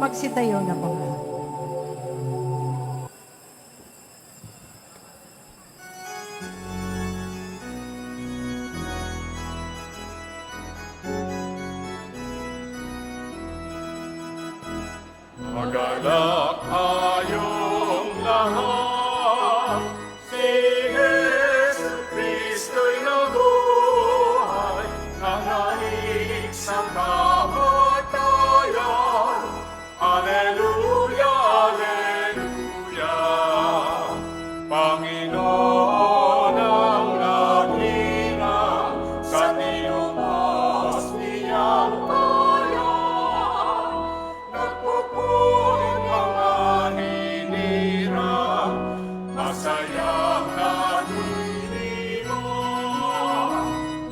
Magsitayo na po. Magalak tayong lahat, si Jesu Kristo'y nabuhay, nanganig sa kamatayan. Alleluia, Alleluia, Panginoon ang naghirap sa tinubos niyang bayan. Nagpupuring mga hinirang, masayang naniniraw.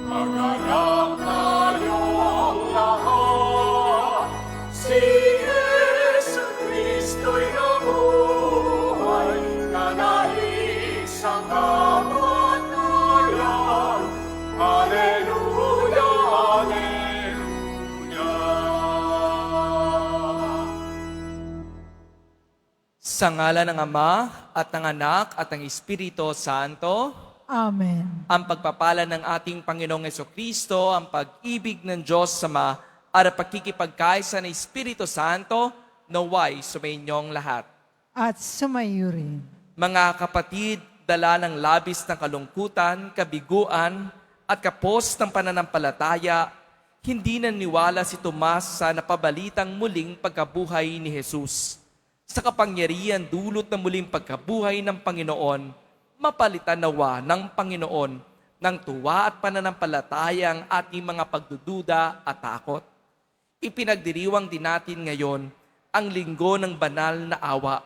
Magalak tayong lahat, si Jesu Kristo'y nabuhay, nanaig sa kamatayan. Alleluia, Alleluia. Sa ngalan ng Ama at ng Anak at ng Espiritu Santo, Amen. ang pagpapala ng ating Panginoong Jesucristo, ang pag-ibig ng Diyos Ama, at ang pagkikipagkaisa ng Espiritu Santo, naway sumainyong lahat. At sumayo rin. Mga kapatid, dala ng labis ng kalungkutan, kabiguan, at kapos ng pananampalataya, hindi naniwala si Tomas sa napabalitang muling pagkabuhay ni Jesus. Sa kapangyarihan dulot ng muling pagkabuhay ng Panginoon, mapalitan nawa ng Panginoon ng tuwa at pananampalataya ang ating mga pagdududa at takot. Ipinagdiriwang din natin ngayon ang linggo ng banal na awa.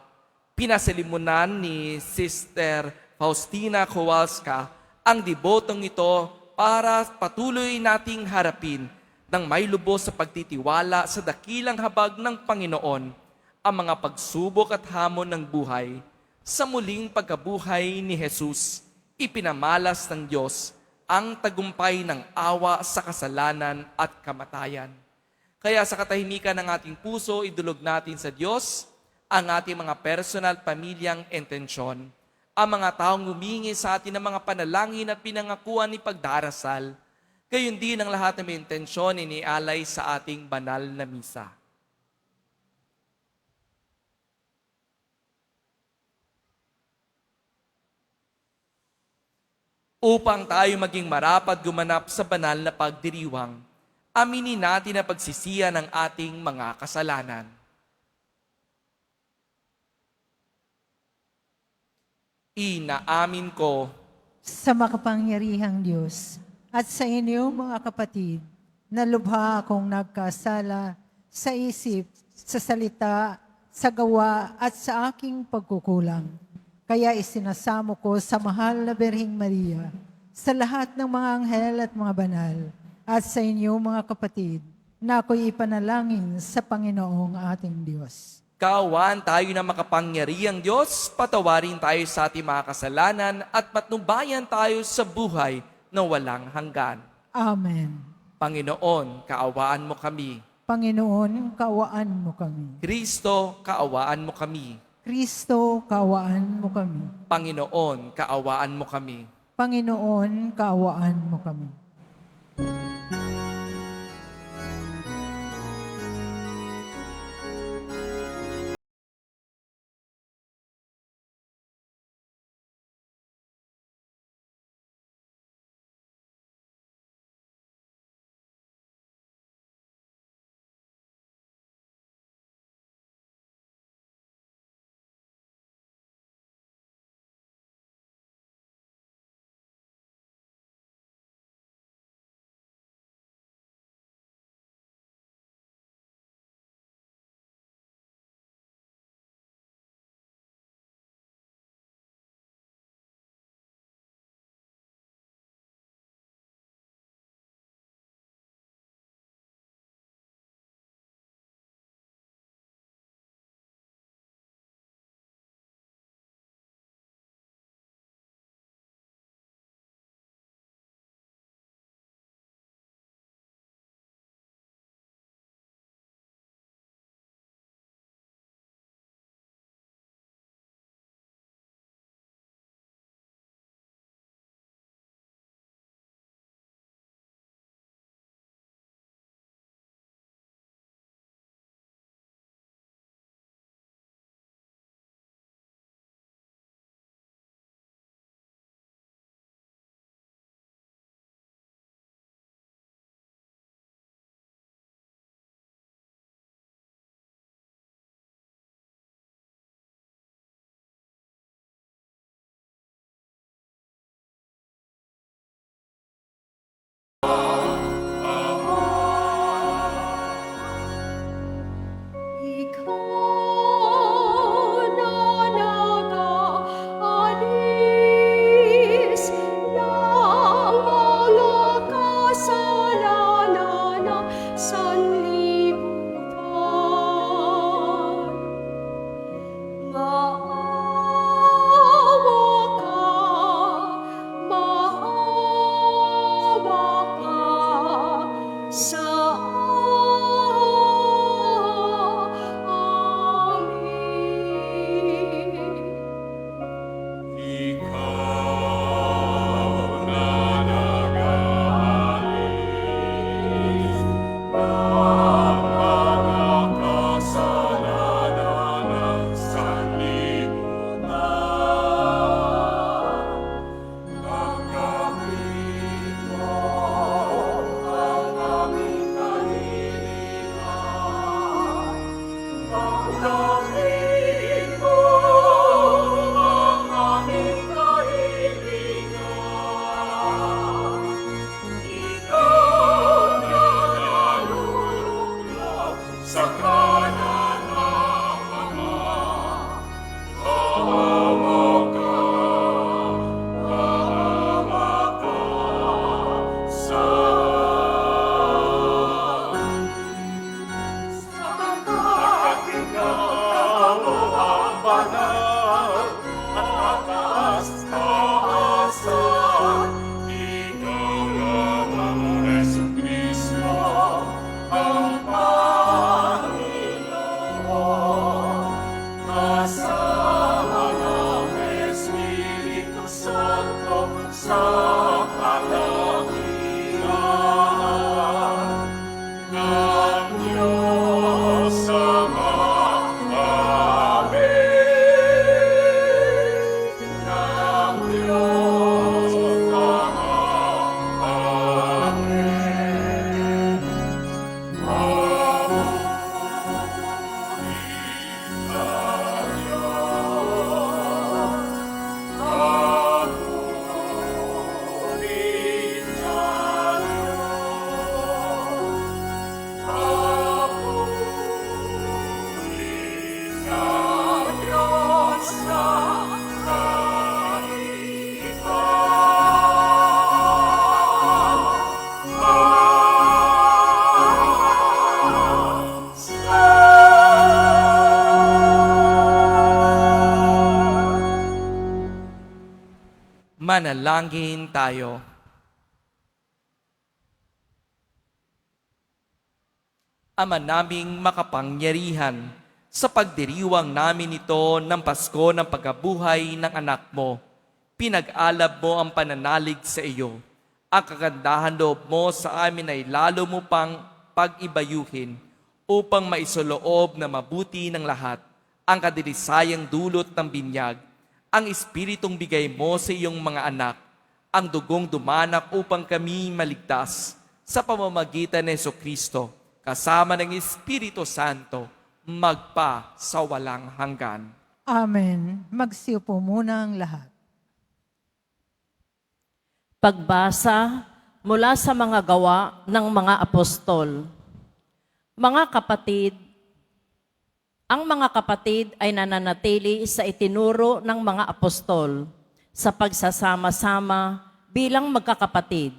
Pinasalimunan ni Sister Faustina Kowalska ang debotong ito para patuloy nating harapin ng may lubos sa pagtitiwala sa dakilang habag ng Panginoon ang mga pagsubok at hamon ng buhay. Sa muling pagkabuhay ni Jesus, ipinamalas ng Diyos ang tagumpay ng awa sa kasalanan at kamatayan. Kaya sa katahimikan ng ating puso, idulog natin sa Diyos ang ating mga personal, pamilyang intensyon. Ang mga taong humingi sa atin ng mga panalangin at pinangakuan ni pagdarasal. Gayon din ang lahat ng intensyon inialay sa ating banal na misa. Upang tayo maging marapat gumanap sa banal na pagdiriwang, aminin natin ang pagsisiya ng ating mga kasalanan. Inaamin ko Sa makapangyarihang Diyos at sa inyo mga kapatid, na lubha akong nagkasala sa isip, sa salita, sa gawa at sa aking pagkukulang. Kaya isinasamo ko sa mahal na Birheng Maria, sa lahat ng mga anghel at mga banal, at sa inyo mga kapatid, na ako'y ipanalangin sa Panginoong ating Diyos. kaawaan tayo ng makapangyarihang Diyos, patawarin tayo sa ating mga kasalanan at patnubayan tayo sa buhay na walang hanggan. Amen. Panginoon, kaawaan mo kami. Panginoon, kaawaan mo kami. Kristo, kaawaan mo kami. Kristo, kaawaan mo kami. Panginoon, kaawaan mo kami. Panginoon, kaawaan mo kami. sa kanan ng Ama. Hawa ka sa sapagkat ikaw ang banal at mataas-taasan. Ikaw lang ang Jesucristo, ang Panginoon. Kasama ng Espiritu Santo sa kalangitan ng Diyos Ama. Amen. Ng Diyos Ama. Amen. Manalangin tayo. Ama naming makapangyarihan, sa pagdiriwang namin ito ng Pasko ng pagkabuhay ng anak mo, pinag-alab mo ang pananalig sa iyo. Ang kagandahan loob mo sa amin ay lalo mo pang pag-ibayuhin upang maisoloob na mabuti ng lahat ang kadilisayang dulot ng binyag, ang Espiritong bigay mo sa iyong mga anak, ang dugong dumanak upang kami maligtas sa pamamagitan ni Jesucristo, kasama ng Espiritu Santo, magpa sa walang hanggan. Amen. Magsiupo muna ang lahat. Pagbasa mula sa mga gawa ng mga apostol. Mga kapatid, ang mga kapatid ay nananatili sa itinuro ng mga apostol sa pagsasama-sama bilang magkakapatid,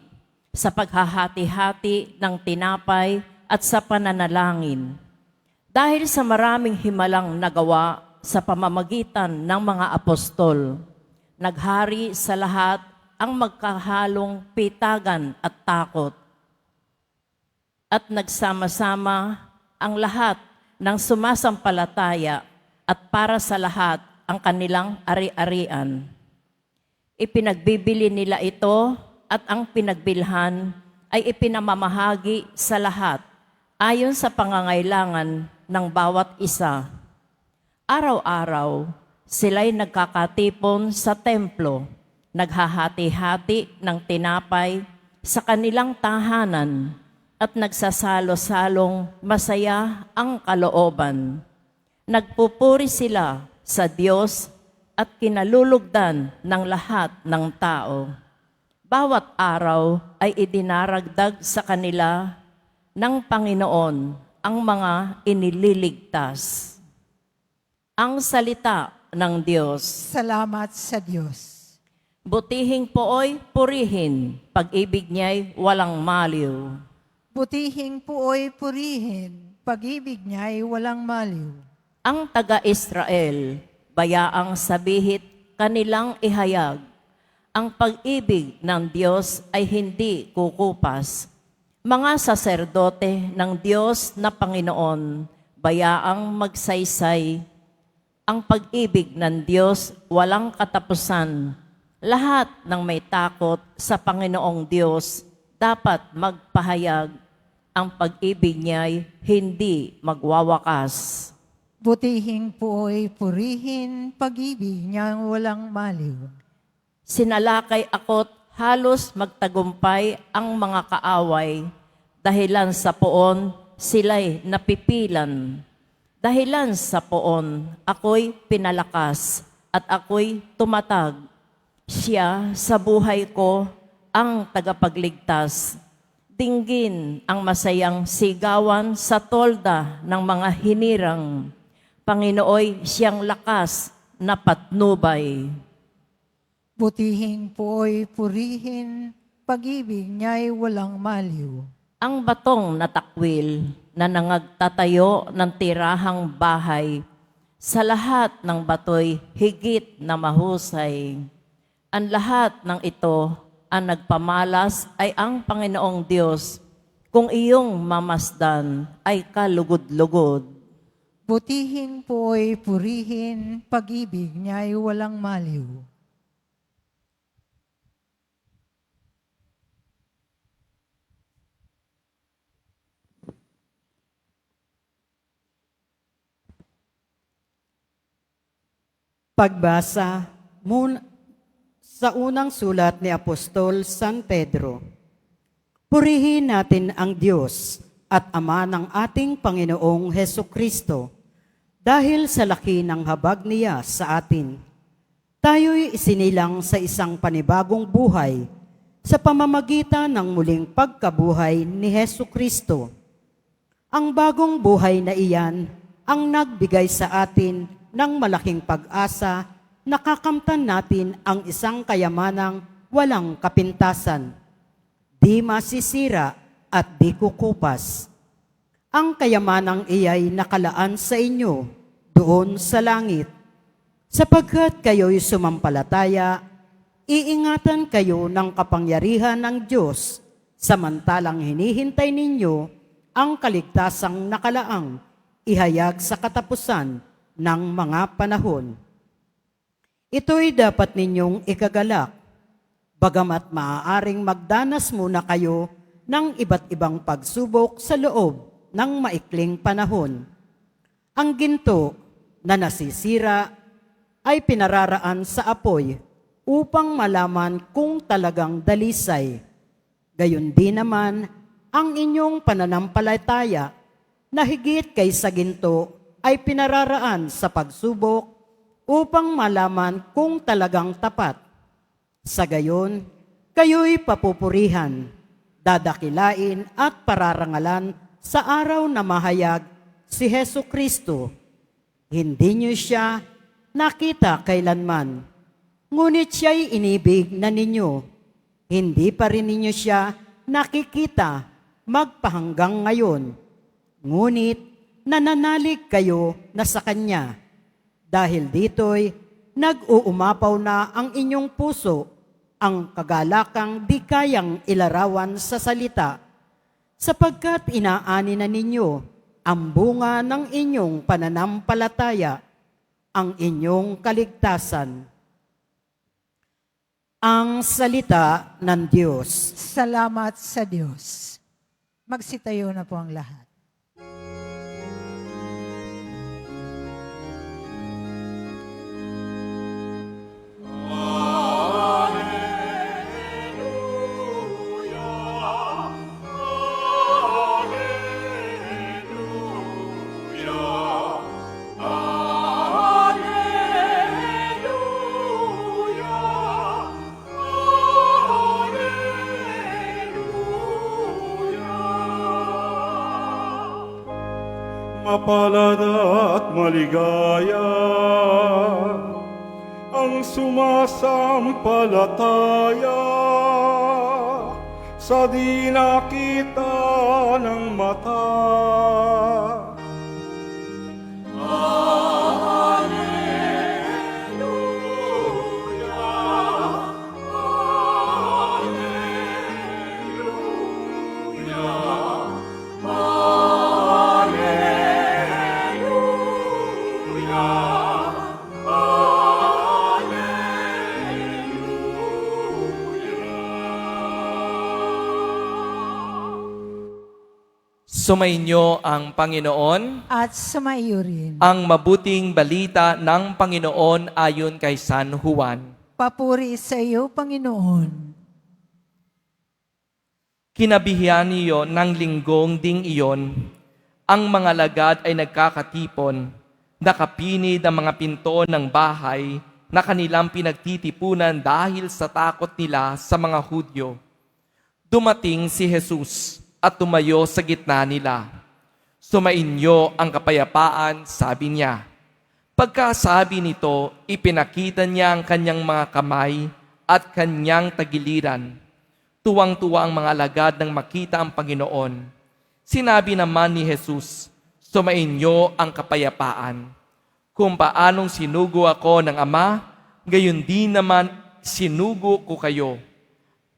sa paghahati-hati ng tinapay at sa pananalangin. Dahil sa maraming himalang nagawa sa pamamagitan ng mga apostol, naghari sa lahat ang magkahalong pitagan at takot. At nagsama-sama ang lahat ng sumasampalataya at para sa lahat ang kanilang ari-arian. Ipinagbibili nila ito at ang pinagbilhan ay ipinamamahagi sa lahat ayon sa pangangailangan ng bawat isa. Araw-araw, sila'y nagkakatipon sa templo, naghahati-hati ng tinapay sa kanilang tahanan at nagsasalo-salong masaya ang kalooban. Nagpupuri sila sa Diyos at kinalulugdan ng lahat ng tao. Bawat araw ay idinaragdag sa kanila ng Panginoon ang mga inililigtas. Ang salita ng Diyos. Salamat sa Diyos. Butihing pooy purihin, pag-ibig niya'y walang maliw. Butihing puoy purihin, pag-ibig niya'y walang maliw. Ang taga-Israel, bayaang sabihit kanilang ihayag, ang pag-ibig ng Diyos ay hindi kukupas. Mga saserdote ng Diyos na Panginoon, bayaang magsaysay, ang pag-ibig ng Diyos walang katapusan. Lahat ng may takot sa Panginoong Diyos dapat magpahayag, ang pag-ibig niya'y hindi magwawakas. Butihing puoy purihin, pag-ibig niyang walang maliw. Sinalakay ako't halos magtagumpay ang mga kaaway, dahilan sa poon sila'y napipilan. Dahilan sa poon ako'y pinalakas at ako'y tumatag. Siya sa buhay ko ang tagapagligtas. Dinggin ang masayang sigawan sa tolda ng mga hinirang. Panginooy siyang lakas na patnubay. Butihing po'y purihin, pag-ibig niya'y walang maliw. Ang batong natakwil na nangagtatayo ng tirahang bahay, sa lahat ng batoy higit na mahusay. Ang lahat ng ito ang nagpamalas ay ang Panginoong Diyos, kung iyong mamasdan ay kalugod-lugod. Butihing po'y purihin, pag-ibig niya'y walang maliw. Pagbasa muna sa unang sulat ni Apostol San Pedro. Purihin natin ang Diyos at Ama ng ating Panginoong Hesukristo dahil sa laki ng habag niya sa atin. Tayo'y isinilang sa isang panibagong buhay sa pamamagitan ng muling pagkabuhay ni Hesukristo. Ang bagong buhay na iyan ang nagbigay sa atin ng malaking pag-asa, nakakamtan natin ang isang kayamanang walang kapintasan, di masisira at di kukupas. Ang kayamanang iyay nakalaan sa inyo doon sa langit, sapagkat kayo'y sumampalataya, iingatan kayo ng kapangyarihan ng Diyos, samantalang hinihintay ninyo ang kaligtasang nakalaang ihayag sa katapusan ng mga panahon. Ito'y dapat ninyong ikagalak, bagamat maaaring magdanas muna kayo ng iba't ibang pagsubok sa loob ng maikling panahon. Ang ginto na nasisira ay pinararaan sa apoy upang malaman kung talagang dalisay. Gayon din naman ang inyong pananampalataya na higit kaysa ginto ay pinararaan sa pagsubok upang malaman kung talagang tapat. Sa gayon, kayo'y papupurihan, dadakilain at pararangalan sa araw na mahayag si Hesukristo. Hindi niyo siya nakita kailanman, ngunit siya'y inibig na ninyo. Hindi pa rin ninyo siya nakikita magpahanggang ngayon, ngunit nananalig kayo na sa Kanya. Dahil dito'y nag-uumapaw na ang inyong puso, ang kagalakang di kayang ilarawan sa salita, sapagkat inaani na ninyo ang bunga ng inyong pananampalataya, ang inyong kaligtasan. Ang salita ng Diyos. Salamat sa Diyos. Magsitayo na po ang lahat. Mapalad at maligaya ang sumasampalataya sa di nakita ng mata. Sumainyo ang Panginoon, At sumaiyo rin. ang mabuting balita ng Panginoon ayon kay San Juan. Papuri sa iyo, Panginoon. Kinabihian niyo ng linggong ding iyon, ang mga lagad ay nagkakatipon, nakapinid ang mga pinto ng bahay na kanilang pinagtitipunan dahil sa takot nila sa mga Hudyo. Dumating si Jesus at tumayo sa gitna nila. Sumainyo ang kapayapaan, sabi niya. Pagkasabi nito, ipinakita niya ang kanyang mga kamay at kanyang tagiliran. Tuwang-tuwa ang mga alagad nang makita ang Panginoon. Sinabi naman ni Jesus, sumainyo ang kapayapaan. Kung paanong sinugo ako ng Ama, gayon din naman sinugo ko kayo.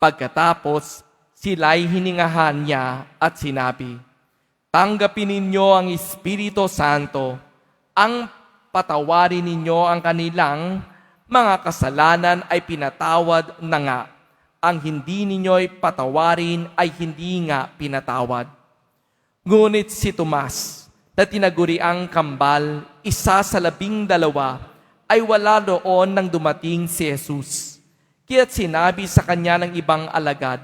Pagkatapos, sila'y hiningahan niya at sinabi, tanggapin ninyo ang Espiritu Santo, ang patawarin ninyo ang kanilang mga kasalanan ay pinatawad na nga. Ang hindi ninyo'y patawarin ay hindi nga pinatawad. Ngunit si Tomas, na tinaguriang kambal, isa sa 12, ay wala roon nang dumating si Jesus. Kaya't sinabi sa kanya ng ibang alagad,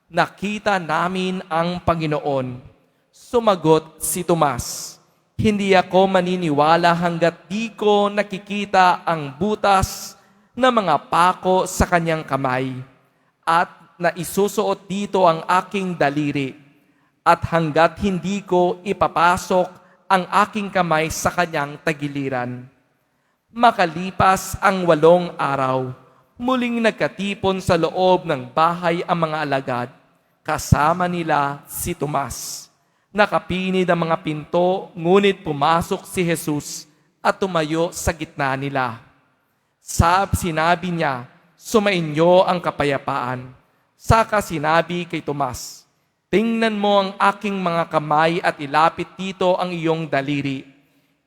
nakita namin ang Panginoon. Sumagot si Tomas, hindi ako maniniwala hanggat di ko nakikita ang butas na mga pako sa kanyang kamay at na isusuot dito ang aking daliri at hanggat hindi ko ipapasok ang aking kamay sa kanyang tagiliran. Makalipas ang 8 araw, muling nagkatipon sa loob ng bahay ang mga alagad, kasama nila si Tomas. Nakapinid ang mga pinto, ngunit pumasok si Jesus at tumayo sa gitna nila. Sinabi niya, sumainyo ang kapayapaan. Saka sinabi kay Tomas, tingnan mo ang aking mga kamay at ilapit dito ang iyong daliri.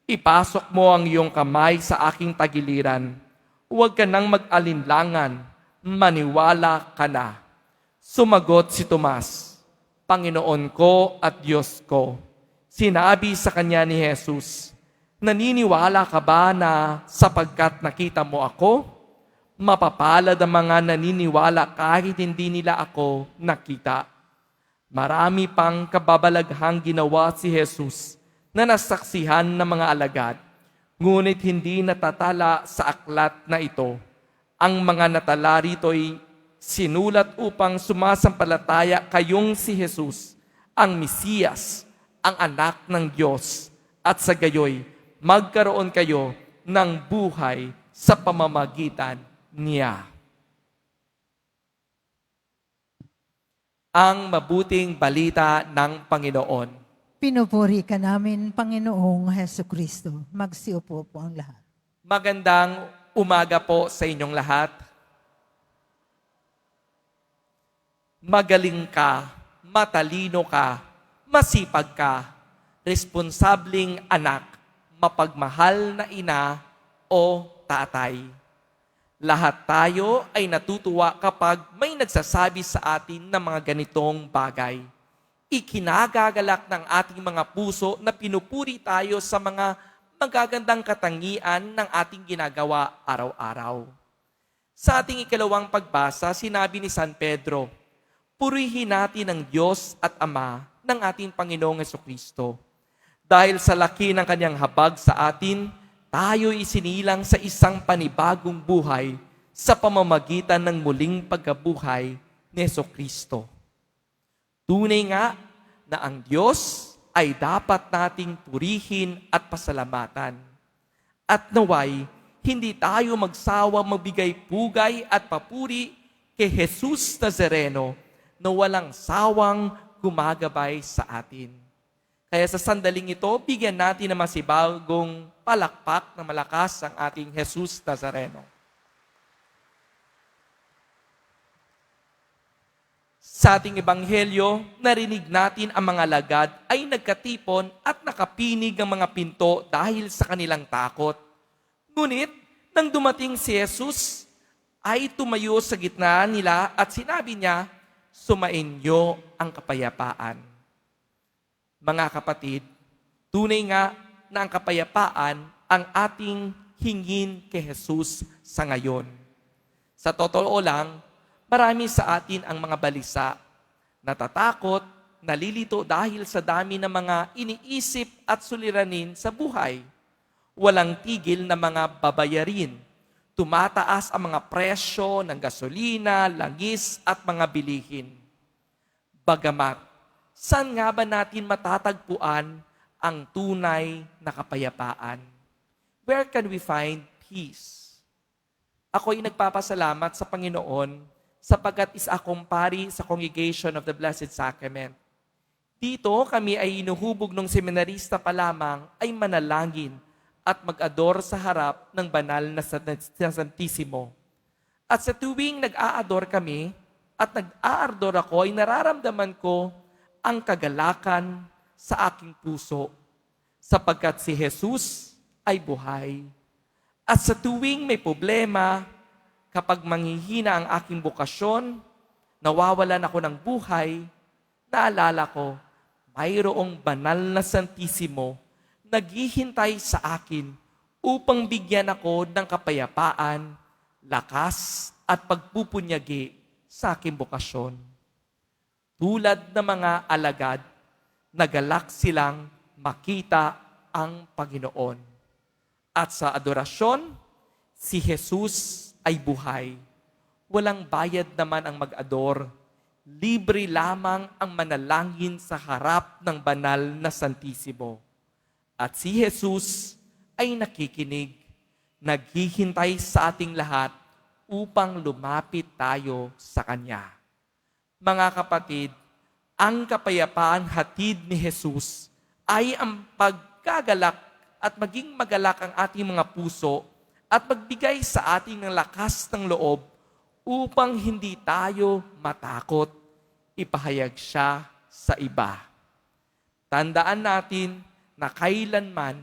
Ipasok mo ang iyong kamay sa aking tagiliran. Huwag ka nang mag-alinlangan, maniwala ka na. Sumagot si Tomas, Panginoon ko at Diyos ko. Sinabi sa kanya ni Jesus, naniniwala ka ba na sapagkat nakita mo ako? Mapapalad ang mga naniniwala kahit hindi nila ako nakita. Marami pang kababalaghang ginawa si Jesus na nasaksihan ng mga alagad, ngunit hindi natatala sa aklat na ito. Ang mga natala rito'y sinulat upang sumasampalataya kayong si Jesus, ang Mesiyas, ang anak ng Diyos, at sa gayoy, magkaroon kayo ng buhay sa pamamagitan niya. Ang mabuting balita ng Panginoon. Pinupuri ka namin, Panginoong Heso Kristo. Magsiupo po ang lahat. Magandang umaga po sa inyong lahat. Magaling ka, matalino ka, masipag ka, responsabling anak, mapagmahal na ina o tatay. Lahat tayo ay natutuwa kapag may nagsasabi sa atin ng mga ganitong bagay. Ikinagagalak ng ating mga puso na pinupuri tayo sa mga magagandang katangian ng ating ginagawa araw-araw. Sa ating ikalawang pagbasa, sinabi ni San Pedro, purihin natin ang Diyos at Ama ng ating Panginoong Hesukristo. Dahil sa laki ng kanyang habag sa atin, tayo isinilang sa isang panibagong buhay sa pamamagitan ng muling pagkabuhay ni Hesukristo. Tunay nga na ang Diyos ay dapat nating purihin at pasalamatan. At naway, hindi tayo magsawa magbigay pugay at papuri kay Jesus Nazareno na walang sawang gumagabay sa atin. Kaya sa sandaling ito, bigyan natin ng masibagong palakpak na malakas ang ating Jesus Nazareno. Sa ating ebanghelyo, narinig natin ang mga alagad ay nagkatipon at nakapinig ang mga pinto dahil sa kanilang takot. Ngunit, nang dumating si Jesus, ay tumayo sa gitna nila at sinabi niya, sumainyo ang kapayapaan. Mga kapatid, tunay nga na ang kapayapaan ang ating hingin kay Jesus sa ngayon. Sa totoo lang, marami sa atin ang mga balisa, natatakot, nalilito dahil sa dami ng mga iniisip at suliranin sa buhay. Walang tigil na mga babayarin. Tumataas ang mga presyo ng gasolina, langis at mga bilihin. Bagamat, saan nga ba natin matatagpuan ang tunay na kapayapaan? Where can we find peace? Ako'y nagpapasalamat sa Panginoon sapagkat isa akong pari sa Congregation of the Blessed Sacrament. Dito kami ay inuhubog ng seminarista pa lamang ay manalangin at mag-ador sa harap ng banal na Santissimo. At sa tuwing nag-aador kami at nag-aardor ako, ay nararamdaman ko ang kagalakan sa aking puso sapagkat si Jesus ay buhay. At sa tuwing may problema, kapag manghihina ang aking bukasyon, nawawalan ako ng buhay, naalala ko, mayroong banal na Santissimo naghihintay sa akin upang bigyan ako ng kapayapaan, lakas at pagpupunyagi sa aking bukasyon. Tulad ng mga alagad, nagalak silang makita ang Panginoon. At sa adorasyon, si Jesus ay buhay. Walang bayad naman ang mag-ador. Libre lamang ang manalangin sa harap ng banal na Santissimo. At si Jesus ay nakikinig, naghihintay sa ating lahat upang lumapit tayo sa Kanya. Mga kapatid, ang kapayapaan hatid ni Jesus ay ang pagkagalak at maging magalak ang ating mga puso at magbigay sa ating ng lakas ng loob upang hindi tayo matakot, ipahayag siya sa iba. Tandaan natin na kailanman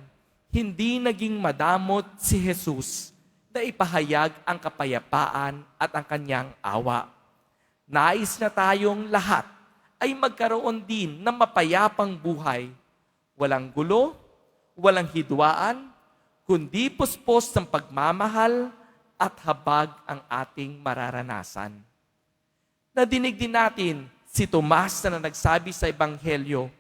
hindi naging madamot si Jesus na ipahayag ang kapayapaan at ang kanyang awa. Nais na tayong lahat ay magkaroon din ng mapayapang buhay. Walang gulo, walang hidwaan, kundi puspos ng pagmamahal at habag ang ating mararanasan. Nadinig din natin si Tomas na nagsabi sa Ebanghelyo,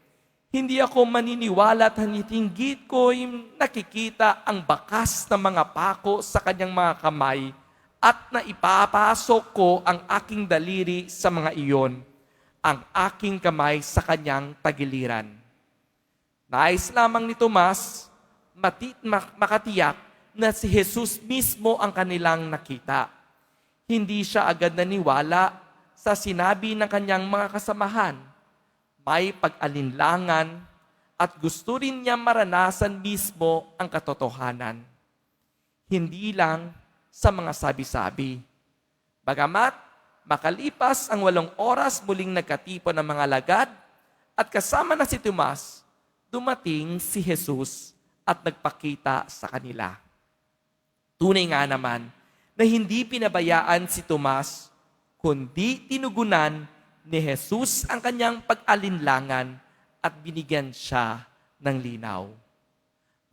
hindi ako maniniwala at hinitinggit ko yung nakikita ang bakas ng mga pako sa kanyang mga kamay at na ipapasok ko ang aking daliri sa mga iyon, ang aking kamay sa kanyang tagiliran. Nais lamang ni Tomas makatiyak na si Jesus mismo ang kanilang nakita. Hindi siya agad naniwala sa sinabi ng kanyang mga kasamahan. May pag-alinlangan at gusto rin niya maranasan mismo ang katotohanan. Hindi lang sa mga sabi-sabi. Bagamat makalipas ang 8 oras muling nagkatipon ng mga alagad at kasama na si Tomas, dumating si Jesus at nagpakita sa kanila. Tunay nga naman na hindi pinabayaan si Tomas, kundi tinugunan ni Jesus ang kanyang pag-alinlangan at binigyan siya ng linaw.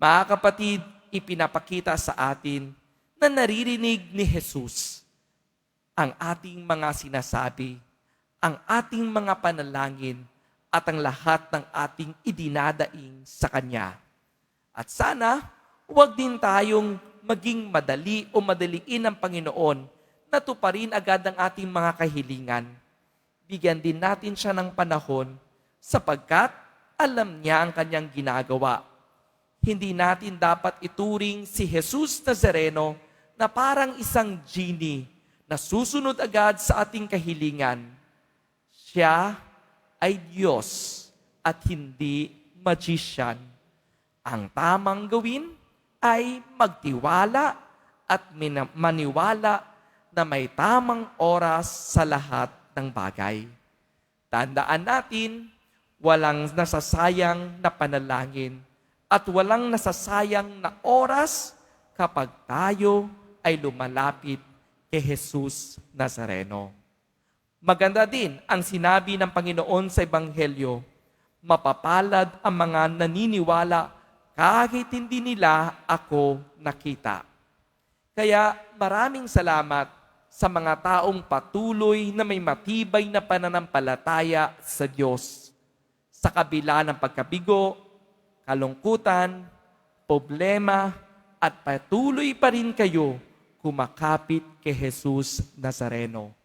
Mga kapatid, ipinapakita sa atin na naririnig ni Jesus ang ating mga sinasabi, ang ating mga panalangin, at ang lahat ng ating idinadaing sa Kanya. At sana, huwag din tayong maging madali o madaliin ng Panginoon na tuparin agad ang ating mga kahilingan. Bigyan din natin siya ng panahon sapagkat alam niya ang kanyang ginagawa. Hindi natin dapat ituring si Jesus Nazareno na parang isang genie na susunod agad sa ating kahilingan. Siya ay Diyos at hindi magician. Ang tamang gawin ay magtiwala at maniwala na may tamang oras sa lahat ng bagay. Tandaan natin, walang nasasayang na panalangin at walang nasasayang na oras kapag tayo ay lumalapit kay Jesus Nazareno. Maganda din ang sinabi ng Panginoon sa Ebanghelyo, mapapalad ang mga naniniwala kahit hindi nila ako nakita. Kaya maraming salamat sa mga taong patuloy na may matibay na pananampalataya sa Diyos. Sa kabila ng pagkabigo, kalungkutan, problema, at patuloy pa rin kayo kumakapit kay Jesus Nazareno.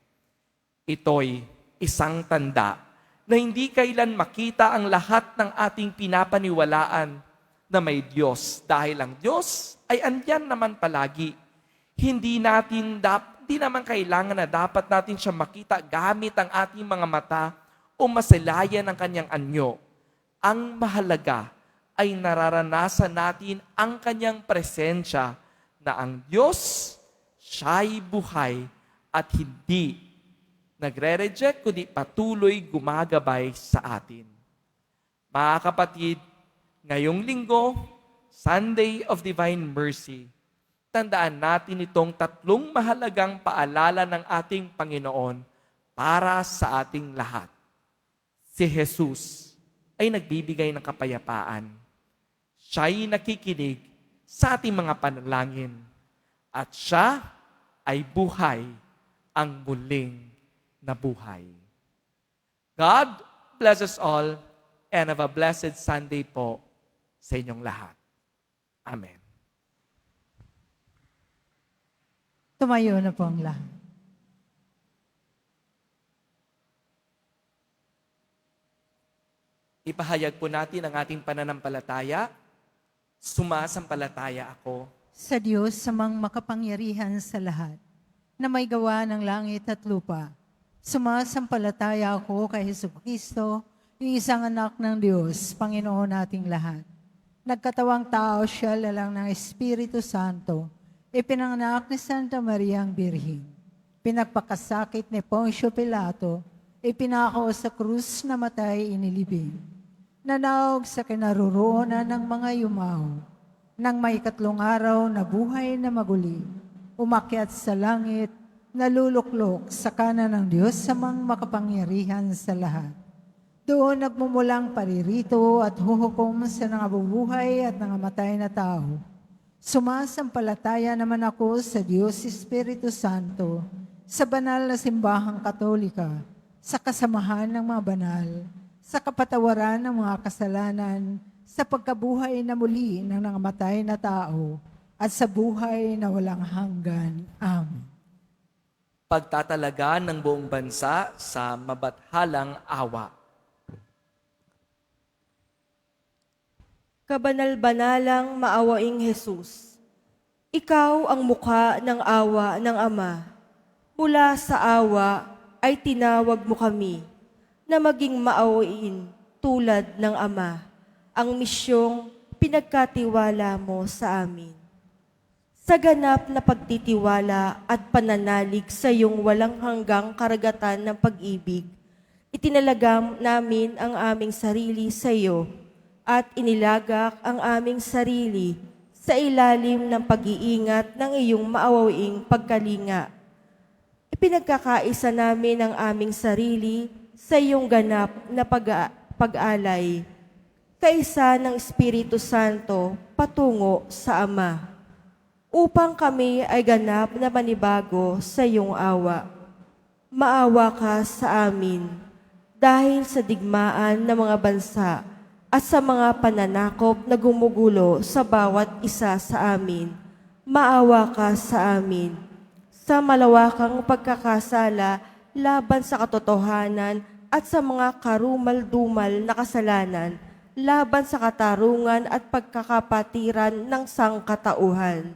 Ito'y isang tanda na hindi kailan makita ang lahat ng ating pinapaniwalaan na may Diyos. Dahil ang Diyos ay andyan naman palagi. Hindi naman kailangan na dapat natin siya makita gamit ang ating mga mata o masalayan ang kanyang anyo. Ang mahalaga ay nararanasan natin ang kanyang presensya na ang Diyos, siya'y buhay at hindi nagre-reject, kundi patuloy gumagabay sa atin. Mga kapatid, ngayong linggo, Sunday of Divine Mercy, tandaan natin itong tatlong mahalagang paalala ng ating Panginoon para sa ating lahat. Si Jesus ay nagbibigay ng kapayapaan. Siya'y nakikinig sa ating mga panalangin. At siya ay buhay, ang muling nabuhay. God bless us all and have a blessed Sunday po sa inyong lahat. Amen. Tumayo na po ang lahat. Ipahayag po natin ang ating pananampalataya. Sumasampalataya ako Sa Diyos samang makapangyarihan sa lahat, na may gawa ng langit at lupa. Sumasampalataya ako kay Jesucristo, yung isang anak ng Diyos, Panginoon nating lahat. Nagkatawang tao siya lalang ng Espiritu Santo, ipinanganak ni Santa Maria ang Birhen. Pinagpakasakit ni Poncio Pilato, ipinako sa krus na matay inilibing. Nanaog sa kinaroroonan ng mga yumaw, nang may 3 araw na buhay na maguli, umakyat sa langit, naluluklok sa kanan ng Diyos samang makapangyarihan sa lahat. Doon nagmumulang paririto at huhukom sa nangabubuhay at nangamatay na tao. Sumasampalataya naman ako sa Diyos Espiritu Santo, sa banal na simbahang katolika, sa kasamahan ng mga banal, sa kapatawaran ng mga kasalanan, sa pagkabuhay na muli ng nangamatay na tao, at sa buhay na walang hanggan. Amen. pagtatalaga ng buong bansa sa mabathalang awa. Kabanal-banalang maawaing Jesus, Ikaw ang mukha ng awa ng Ama. Mula sa awa ay tinawag mo kami na maging maawain tulad ng Ama, ang misyong pinagkatiwala mo sa amin. Sa ganap na pagtitiwala at pananalig sa iyong walang hanggang karagatan ng pag-ibig, itinalagam namin ang aming sarili sa iyo at inilagak ang aming sarili sa ilalim ng pag-iingat ng iyong maawaing pagkalinga. Ipinagkakaisa namin ang aming sarili sa iyong ganap na pag-alay, kaisa ng Espiritu Santo patungo sa Ama, upang kami ay ganap na manibago sa iyong awa. Maawa ka sa amin dahil sa digmaan ng mga bansa at sa mga pananakop na gumugulo sa bawat isa sa amin. Maawa ka sa amin sa malawakang pagkakasala laban sa katotohanan at sa mga karumal-dumal na kasalanan laban sa katarungan at pagkakapatiran ng sangkatauhan.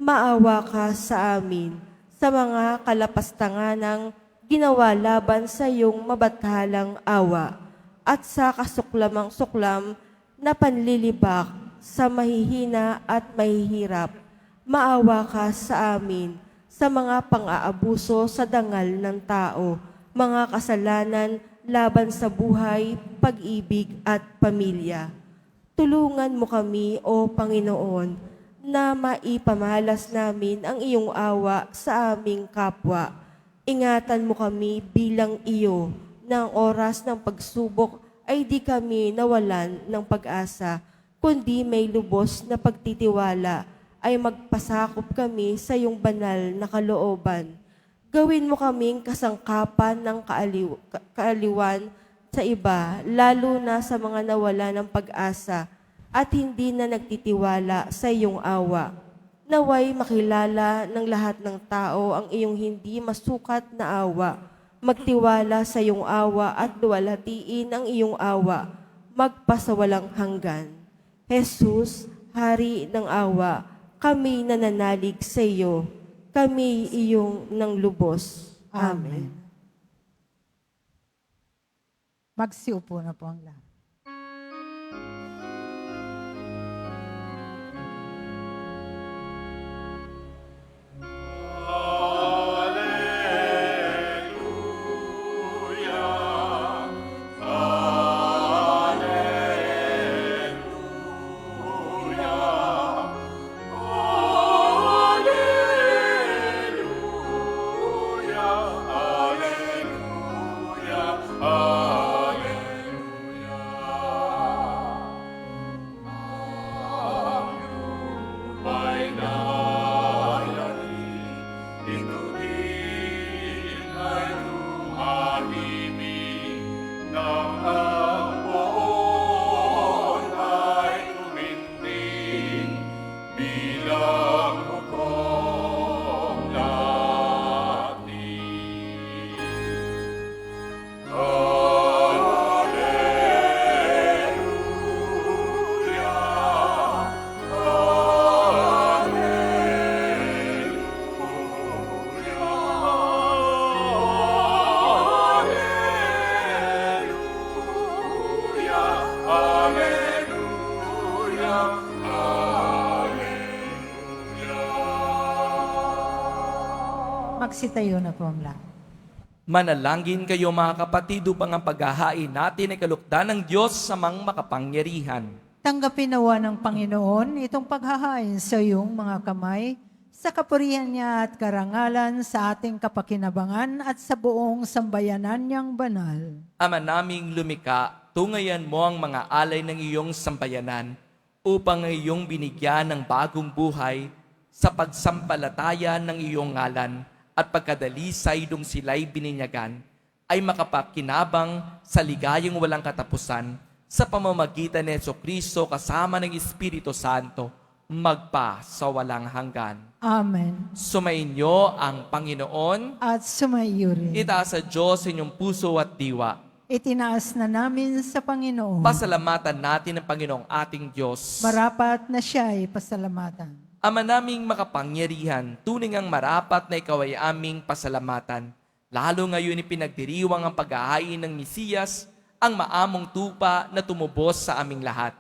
Maawa ka sa amin sa mga kalapastanganang ginawa laban sa iyong mabathalang awa at sa kasuklamang-suklam na panlilibak sa mahihina at mahihirap. Maawa ka sa amin sa mga pang-aabuso sa dangal ng tao, mga kasalanan laban sa buhay, pag-ibig at pamilya. Tulungan mo kami, O Panginoon, na maipamalas namin ang iyong awa sa aming kapwa. Ingatan mo kami bilang iyo ng oras ng pagsubok ay di kami nawalan ng pag-asa, kundi may lubos na pagtitiwala ay magpasakop kami sa iyong banal na kalooban. Gawin mo kaming kasangkapan ng kaaliwan sa iba, lalo na sa mga nawala ng pag-asa at hindi na nagtitiwala sa iyong awa. Naway makilala ng lahat ng tao ang iyong hindi masukat na awa. magtiwala sa iyong awa at luwalhatiin ang iyong awa, magpasawalang hanggan. Jesus, Hari ng awa, kami nananalig sa iyo, kami iyong nang lubos. Amen. Magsiupo na po ang lahat. Magsitayo na po ang lahat. Manalangin kayo mga kapatid upang ang paghahain natin ay kalukdan ng Diyos sa mang makapangyarihan. Tanggapin nawa ng Panginoon itong paghahain sa iyong mga kamay, sa kapurihan niya at karangalan sa ating kapakinabangan at sa buong sambayanan niyang banal. Ama naming lumika, tungayan mo ang mga alay ng iyong sambayanan upang ang iyong binigyan ng bagong buhay sa pagsampalataya ng iyong ngalan at pagkadalisay nung sila'y bininyagan, ay makapakinabang sa ligayang walang katapusan sa pamamagitan ni Jesucristo kasama ng Espiritu Santo, magpa sa walang hanggan. Amen. Sumainyo ang Panginoon, At sumaiyo rin. itaas sa Diyos sa inyong puso at diwa. Itinaas na namin sa Panginoon. Pasalamatan natin ang Panginoong ating Diyos. Marapat na siya ay pasalamatan. Ama naming makapangyarihan, tunay ngang marapat na ikaw ay aming pasalamatan. Lalo ngayon ipinagdiriwang ang paghahain ng Mesiyas, ang maamong tupa na tumubos sa aming lahat.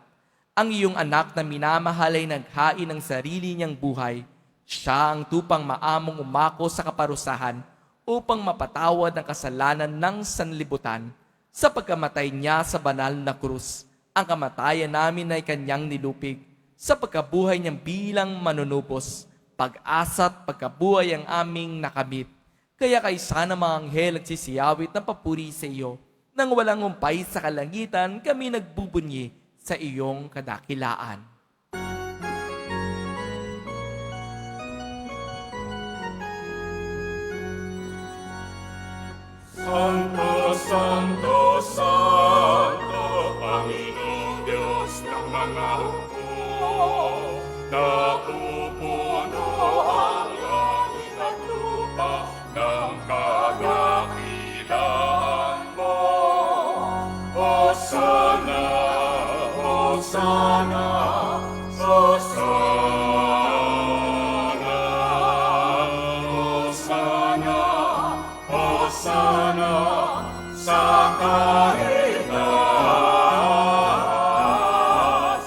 Ang iyong anak na minamahal ay naghain ng sarili niyang buhay. Siya ang tupang maamong umako sa kaparusahan upang mapatawad ang kasalanan ng sanlibutan. Sa pagkamatay niya sa banal na krus, ang kamatayan namin ay kanyang nilupig. Sa pagkabuhay niyang bilang manunubos, pag-asa at pagkabuhay ang aming nakamit. Kaya kay sana mga anghel at sisiyawit ng papuri sa iyo, nang walang umpay sa kalangitan, kami nagbubunyi sa iyong kadakilaan. Santo, Santo, Santo, Panginoong Diyos ng mga hukbo, napupuno ang langit at lupa ng kadakilaan mo. Hosana, Hosana, Hosana, Hosana, Hosana sa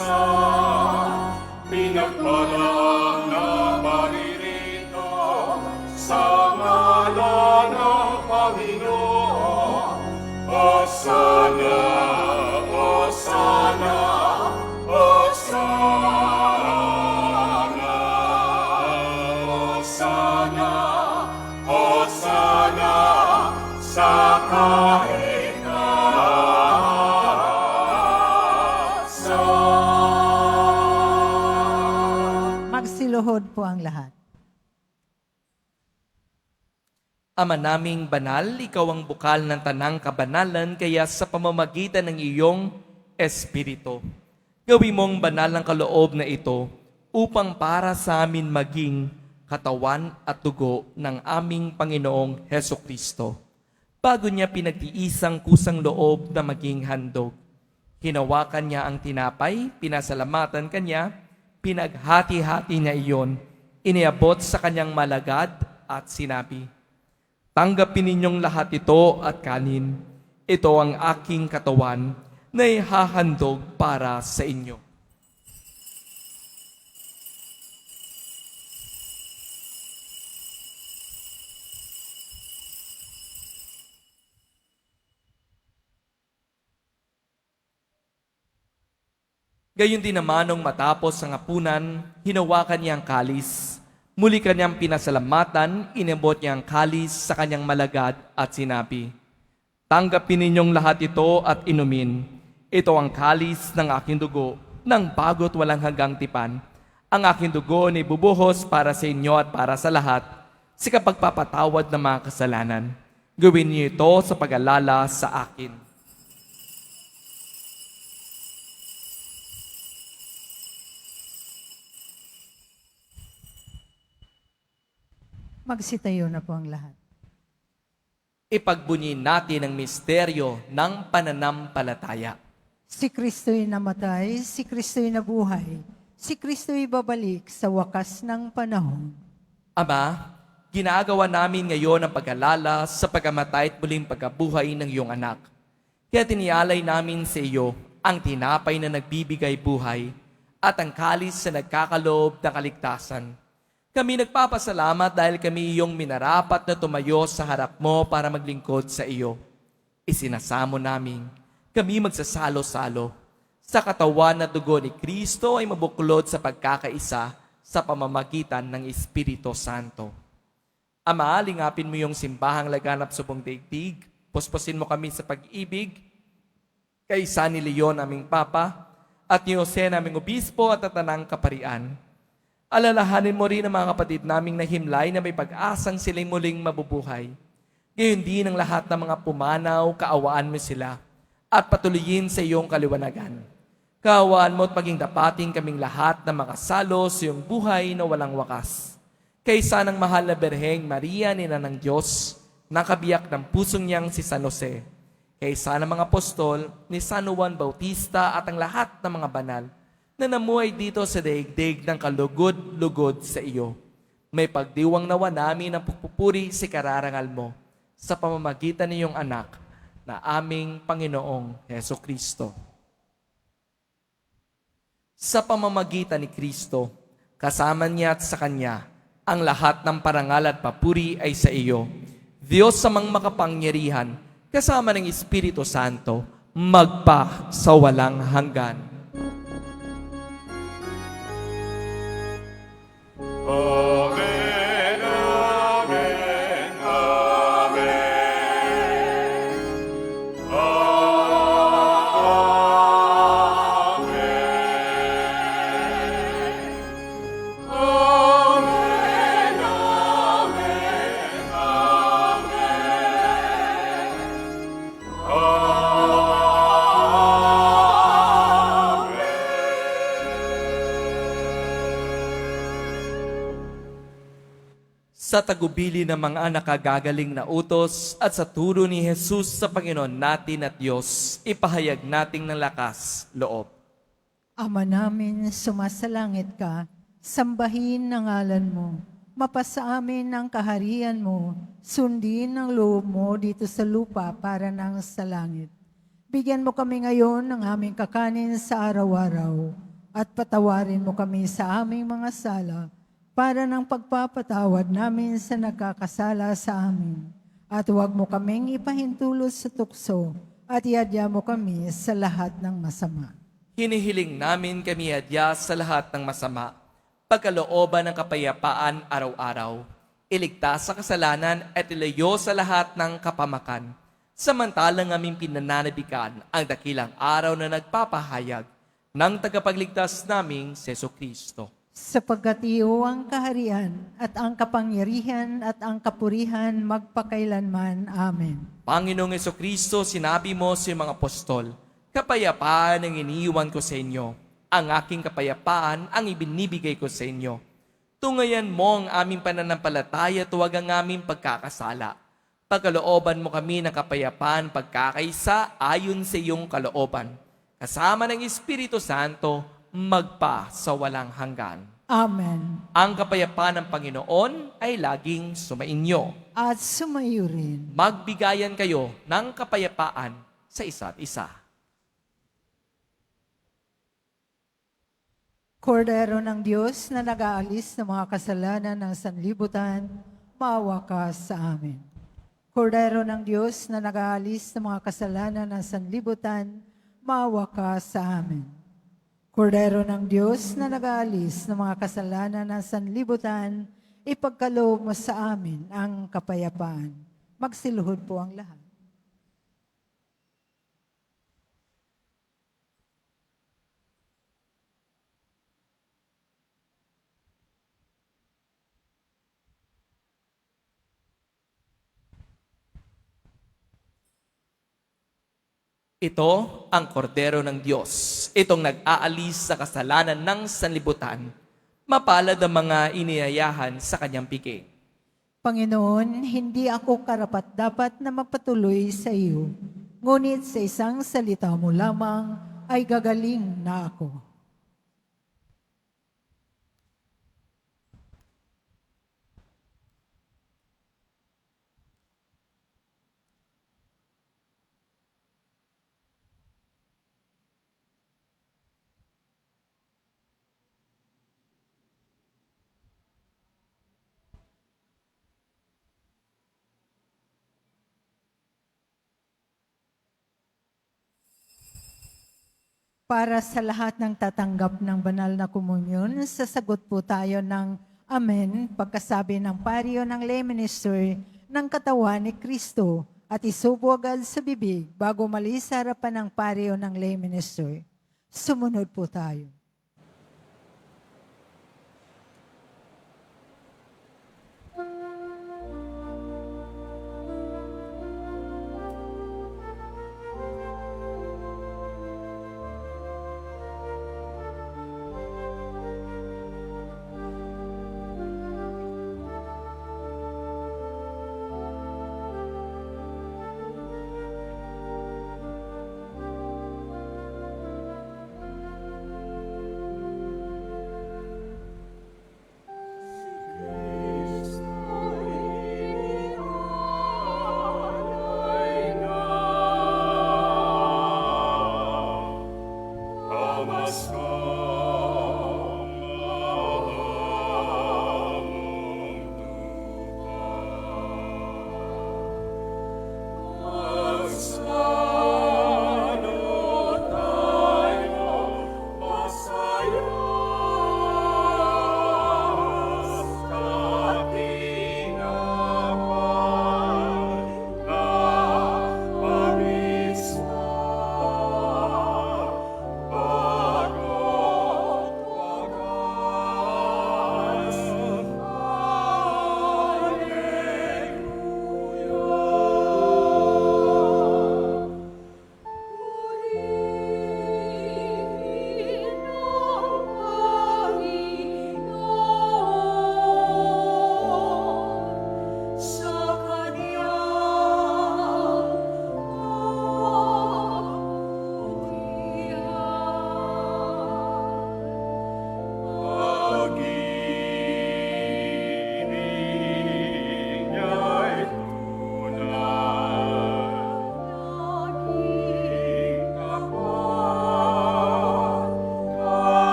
kahitaasan. Pinagpalang na paririto sa ngalan ng Panginoon. Hosana, Hosana, Hosana, Hosana, Hosana sa kahitaasan. Magsiluhod po ang lahat. Ama naming banal, ikaw ang bukal ng tanang kabanalan, kaya sa pamamagitan ng iyong Espiritu, gawin mong banal ang kaloob na ito upang para sa amin maging katawan at dugo ng aming Panginoong Hesukristo. bago niya pinagtiisang kusang loob na maging handog. Hinawakan niya ang tinapay, pinasalamatan kanya, pinaghati-hati niya iyon, iniabot sa kanyang malagad at sinabi, "Tanggapin ninyong lahat ito at kanin. Ito ang aking katawan na ihahandog para sa inyo." Gayon din naman nung matapos ang hapunan, hinawakan niya ang kalis. Muli kanyang pinasalamatan, inabot niya ang kalis sa kanyang malagad at sinabi, "Tanggapin ninyong lahat ito at inumin. Ito ang kalis ng aking dugo, ng bago't walang hanggang tipan. Ang aking dugo ni bubuhos para sa inyo at para sa lahat, sa kapagpapatawad ng mga kasalanan. Gawin niyo ito sa pag-alala sa akin." Magsitayo na po ang lahat. Ipagbunyin natin ang misteryo ng pananampalataya. Si Kristo'y namatay, si Kristo'y nabuhay, si Kristo'y babalik sa wakas ng panahon. Ama, ginagawa namin ngayon ang pag-alala sa pagkamatay at muling pagkabuhay ng iyong anak. Kaya tinialay namin sa iyo ang tinapay na nagbibigay buhay at ang kalis na nagkakaloob ng kaligtasan. Kami nagpapasalamat dahil kami iyong minarapat na tumayo sa harap mo para maglingkod sa iyo. Isinasamo namin, kami magsasalo-salo. Sa katawan na dugo ni Kristo ay mabuklod sa pagkakaisa sa pamamagitan ng Espiritu Santo. Ama, lingapin mo yung simbahang laganap sa buong daigdig. Puspusin mo kami sa pag-ibig. Kaisa ni Leon, aming Papa, at ni Jose, naming Obispo at tatanang kaparian. Alalahanin mo rin ang mga kapatid naming nahimlay na may pag-asang sila'y muling mabubuhay. Gayon din ang lahat ng mga pumanaw, kaawaan mo sila at patuloyin sa iyong kaliwanagan. Kaawaan mo at maging dapating kaming lahat na makasalo sa iyong buhay na walang wakas. Kaysa ng mahal na Berheng Maria, Ina ng Diyos, nakabiyak ng pusong niyang si San Jose. Kaysa ng mga apostol ni San Juan Bautista at ang lahat ng mga banal na namuhay dito sa daigdig ng kalugod-lugod sa iyo. May pagdiwang nawa namin ang pagpupuri sa kararangal mo sa pamamagitan ng iyong anak na aming Panginoong Hesukristo. Sa pamamagitan ni Kristo, kasama niya at sa Kanya, ang lahat ng parangal at papuri ay sa iyo. Diyos samang makapangyarihan, kasama ng Espiritu Santo, magpa sa walang hanggan. Amen, amen, amen. Amen, amen, Sa tagubili ng mga nakagagaling na utos at sa turo ni Jesus sa Panginoon natin at Diyos, ipahayag nating ng lakas loob. Ama namin, sumasalangit ka, sambahin ang ngalan mo. Mapasa amin ang kaharian mo, sundin ang loob mo dito sa lupa para nang sa langit. Bigyan mo kami ngayon ng aming kakanin sa araw-araw at patawarin mo kami sa aming mga sala para ng pagpapatawad namin sa nagkakasala sa amin. At huwag mo kaming ipahintulot sa tukso at iadya mo kami sa lahat ng masama. Hinihiling namin kami adya sa lahat ng masama, pagkalooban ng kapayapaan araw-araw, iligtas sa kasalanan at ilayo sa lahat ng kapamakan, samantalang aming pinananabikan ang dakilang araw na nagpapahayag ng tagapagligtas naming Jesucristo. Sapagkat iyo ang kaharian at ang kapangyarihan at ang kapurihan magpakailanman. Amen. Panginoong Jesucristo, sinabi mo sa mga apostol, kapayapaan ang iniiwan ko sa inyo. Ang aking kapayapaan ang ibinibigay ko sa inyo. Tungayan mo ang aming pananampalataya at huwag ang aming pagkakasala. Pagkalooban mo kami ng kapayapaan pagkakaisa ayon sa iyong kalooban. Kasama ng Espiritu Santo, magpa sa walang hanggan. Amen. Ang kapayapaan ng Panginoon ay laging sumainyo. At sumayo rin. Magbigayan kayo ng kapayapaan sa isa't isa. Kordero ng Diyos na nag-aalis ng mga kasalanan ng sanlibutan, maawa ka sa amin. Kordero ng Diyos na nag-aalis ng mga kasalanan ng sanlibutan, maawa ka sa amin. Kordero ng Diyos na nag-aalis ng mga kasalanan ng sanlibutan, ipagkaloob mo sa amin ang kapayapaan. Magsiluhod po ang lahat. Ito ang kordero ng Diyos, itong nag-aalis sa kasalanan ng sanlibutan. Mapalad ang mga iniyayahan sa kanyang piging. Panginoon, hindi ako karapat-dapat na magpatuloy sa iyo, ngunit sa isang salita mo lamang ay gagaling na ako. Para sa lahat ng tatanggap ng banal na komunyon, sasagot po tayo ng Amen pagkasabi ng paryo ng lay minister ng katawan ni Kristo at isubo agad sa bibig bago malis sa harapan ng paryo ng lay minister. Sumunod po tayo.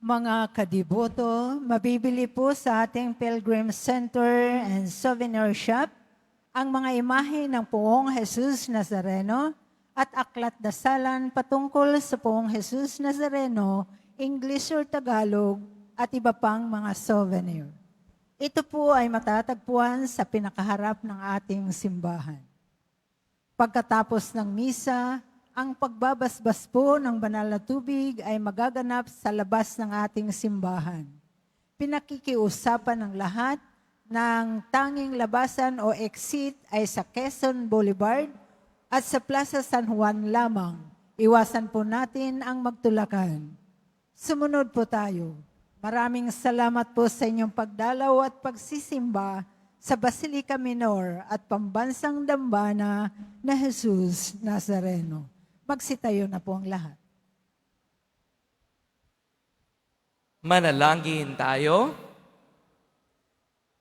Mga kadiboto, mabibili po sa ating Pilgrim Center and Souvenir Shop ang mga imahe ng Poong Jesus Nazareno at aklat dasalan patungkol sa Poong Jesus Nazareno, English or Tagalog, at iba pang mga souvenir. Ito po ay matatagpuan sa pinakaharap ng ating simbahan. Pagkatapos ng misa, ang pagbabasbas po ng banal na tubig ay magaganap sa labas ng ating simbahan. Pinakikiusapan ng lahat ng tanging labasan o exit ay sa Quezon Boulevard at sa Plaza San Juan lamang. Iwasan po natin ang magtulakan. Sumunod po tayo. Maraming salamat po sa inyong pagdalaw at pagsisimba sa Basilica Minor at Pambansang Dambana na Jesus Nazareno. Magsitayo na po ang lahat. Manalangin tayo.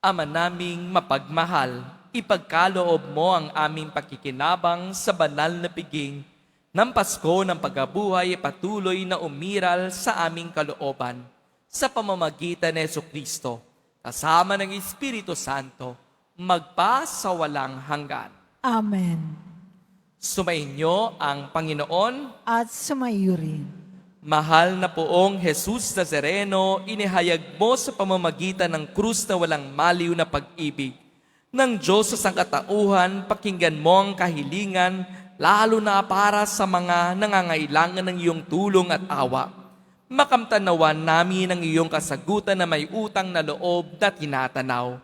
Ama naming mapagmahal, ipagkaloob mo ang aming pakikinabang sa banal na piging ng Pasko ng pagkabuhay patuloy na umiral sa aming kalooban sa pamamagitan ni Jesucristo, kasama ng Espiritu Santo, magpa sa walang hanggan. Amen. Sumainyo ang Panginoon. At sumayo rin. Mahal na Poong Jesus Nazareno, inihayag mo sa pamamagitan ng krus na walang maliw na pag-ibig ng Diyos sa sangkatauhan, pakinggan mo ang kahilingan, lalo na para sa mga nangangailangan ng iyong tulong at awa. Makamtanawan namin ang iyong kasagutan na may utang na loob na tinatanaw.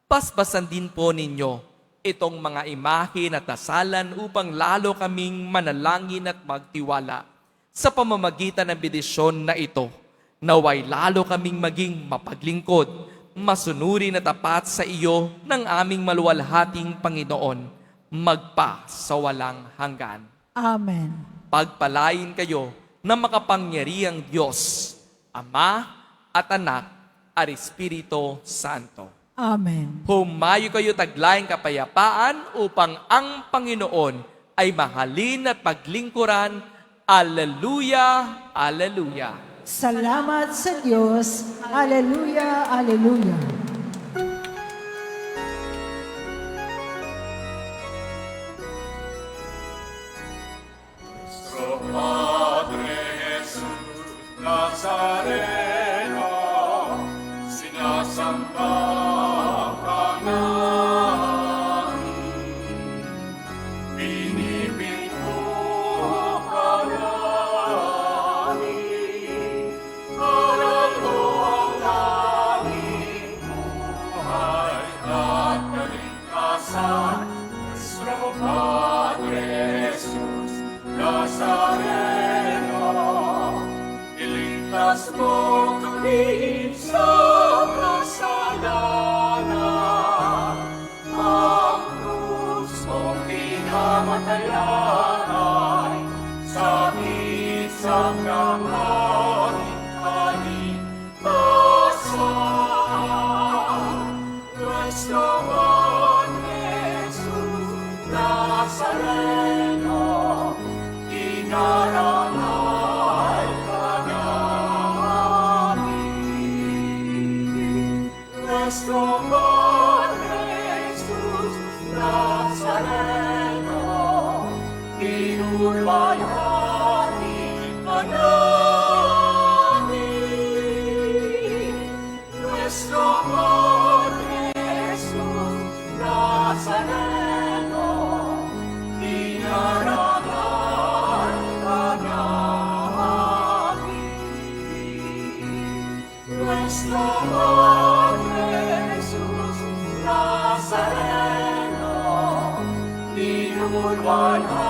Paspasan din po ninyo itong mga imahe na dasalan upang lalo kaming manalangin at magtiwala. Sa pamamagitan ng bendisyon na ito, naway lalo kaming maging mapaglingkod, masunurin at tapat sa iyo ng aming maluwalhating Panginoon, magpa sa walang hanggan. Amen. Pagpalain kayo ng makapangyarihang Diyos, Ama at Anak at Espiritu Santo. Amen. Humayo kayo taglayang kapayapaan upang ang Panginoon ay mahalin at paglingkuran. Alleluia, Alleluia. Salamat sa Diyos. Alleluia, Alleluia. Nuestro Padre Jesús Nazareno, sinasamba ka namin. Pinipinto ka namin, aralo ang aming buhay at kaligtasan. Nuestro Padre Jesús Nazareno, iligtas mo kami sa kasalanan. Ang krus mong pinamatayan ay sa isang nanganging kaligtasan. Nuestro Padre Jesus Nazareno, inarangal ka namin. Nuestro Padre Jesus Nazareno, inulwalhati ka namin. Nuestro Padre Jesus Nazareno, inarangal ka namin. Nuestro Padre Jesus Nazareno, inulwalhati